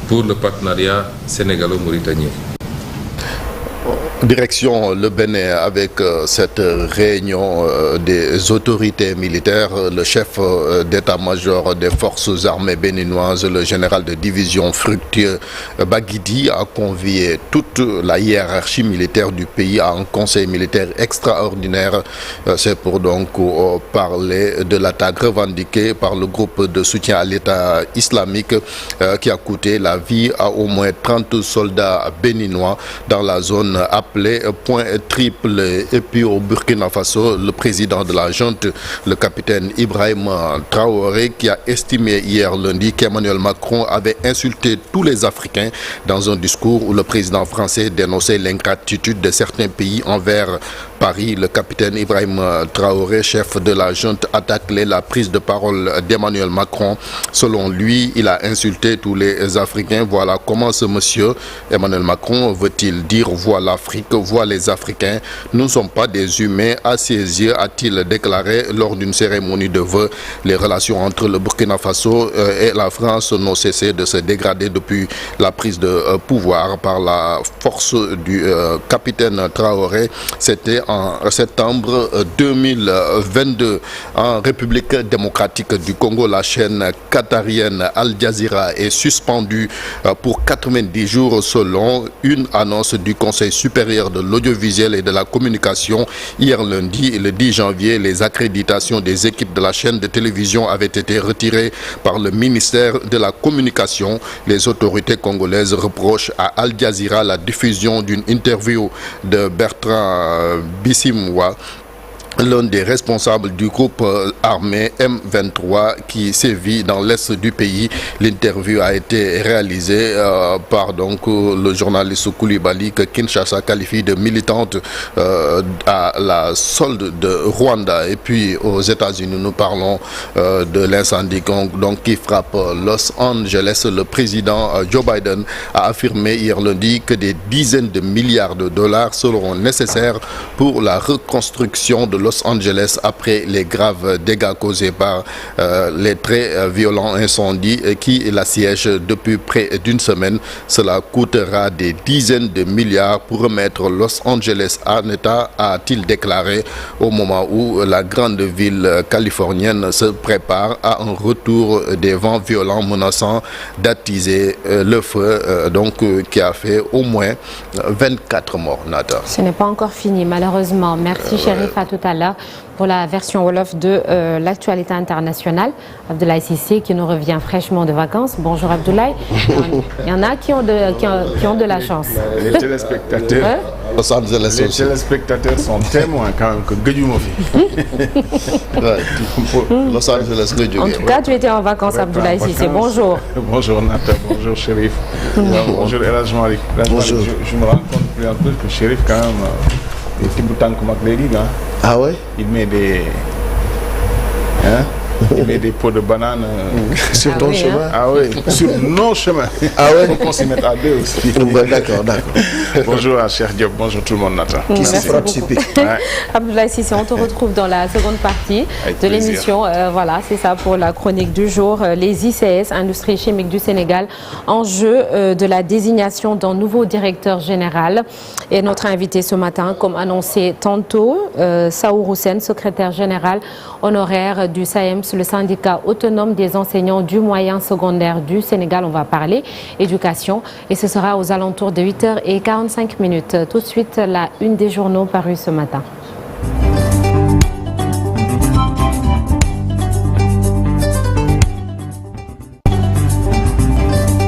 pour le partenariat sénégalo-mauritanien. Direction le Bénin avec cette réunion des autorités militaires. Le chef d'état-major des forces armées béninoises, le général de division Fructueux Baguidi, a convié toute la hiérarchie militaire du pays à un conseil militaire extraordinaire. C'est pour donc parler de l'attaque revendiquée par le groupe de soutien à l'État islamique qui a coûté la vie à au moins 30 soldats béninois dans la zone appelée Point Triple. Et puis au Burkina Faso, le président de la junte, le capitaine Ibrahima Traoré, qui a estimé hier lundi qu'Emmanuel Macron avait insulté tous les Africains dans un discours où le président français dénonçait l'ingratitude de certains pays envers Paris. Le capitaine Ibrahima Traoré, chef de la junte, attaquait la prise de parole d'Emmanuel Macron. Selon lui, il a insulté tous les Africains. Voilà comment ce monsieur Emmanuel Macron veut-il dire voit l'Afrique, voit les Africains. Nous ne sommes pas des humains à ses yeux, a-t-il déclaré lors d'une cérémonie de vœux. Les relations entre le Burkina Faso et la France n'ont cessé de se dégrader depuis la prise de pouvoir par la force du capitaine Traoré. C'était en septembre 2022. En République démocratique du Congo, la chaîne qatarienne Al Jazeera est suspendue pour 90 jours selon une annonce du Conseil supérieur de l'audiovisuel et de la communication. Hier lundi, le 10 janvier, les accréditations des équipes de la chaîne de télévision avaient été retirées par le ministère de la Communication. Les autorités congolaises reprochent à Al Jazeera la diffusion d'une interview de Bertrand Bisimwa, l'un des responsables du groupe armé M23 qui sévit dans l'est du pays. L'interview a été réalisée par donc le journaliste Koulibaly, que Kinshasa qualifie de militante à la solde de Rwanda. Et puis aux États-Unis, nous parlons de l'incendie qui frappe Los Angeles. Le président Joe Biden a affirmé hier lundi que des dizaines de milliards de dollars seront nécessaires pour la reconstruction de Los Angeles après les graves dégâts causés par les très violents incendies qui l'assiègent depuis près d'une semaine. Cela coûtera des dizaines de milliards pour remettre Los Angeles en état, a-t-il déclaré, au moment où la grande ville californienne se prépare à un retour des vents violents menaçant d'attiser le feu, qui a fait au moins 24 morts. Nata. Ce n'est pas encore fini, malheureusement. Merci, Chérif, à tout à l'heure pour la version Wolof de l'actualité internationale. Abdoulaye Cissé qui nous revient fraîchement de vacances. Bonjour Abdoulaye. Il y en a qui ont de la chance. Les téléspectateurs, les téléspectateurs sont témoins quand même que Guédioumoufi. Los Angeles. En tout cas, tu étais en vacances, Abdoulaye Cissé. Bonjour. Bonjour Nata, bonjour Chérif. Bonjour El Hadj Malick. Bonjour. Je me rends compte plus en plus que Chérif quand même est petit bouton comme Akléli. Ah ouais? Il met des... Il met des pots de bananes sur ton chemin. Ah oui, sur nos chemins. Ah ouais? Faut qu'on s'y mette à deux aussi. D'accord. Bonjour à Cheikh Diop, bonjour tout le monde, Nathan. Merci beaucoup. Abdoulaye Cissé, on te retrouve dans la seconde partie de l'émission. Voilà, c'est ça pour la chronique du jour. Les ICS, Industrie chimique du Sénégal, en jeu de la désignation d'un nouveau directeur général. Et notre invité ce matin, comme annoncé tantôt, Saourou Sène, secrétaire général honoraire du SAEMS, le syndicat autonome des enseignants du moyen secondaire du Sénégal. On va parler éducation et ce sera aux alentours de 8h45. Tout de suite, la une des journaux parus ce matin.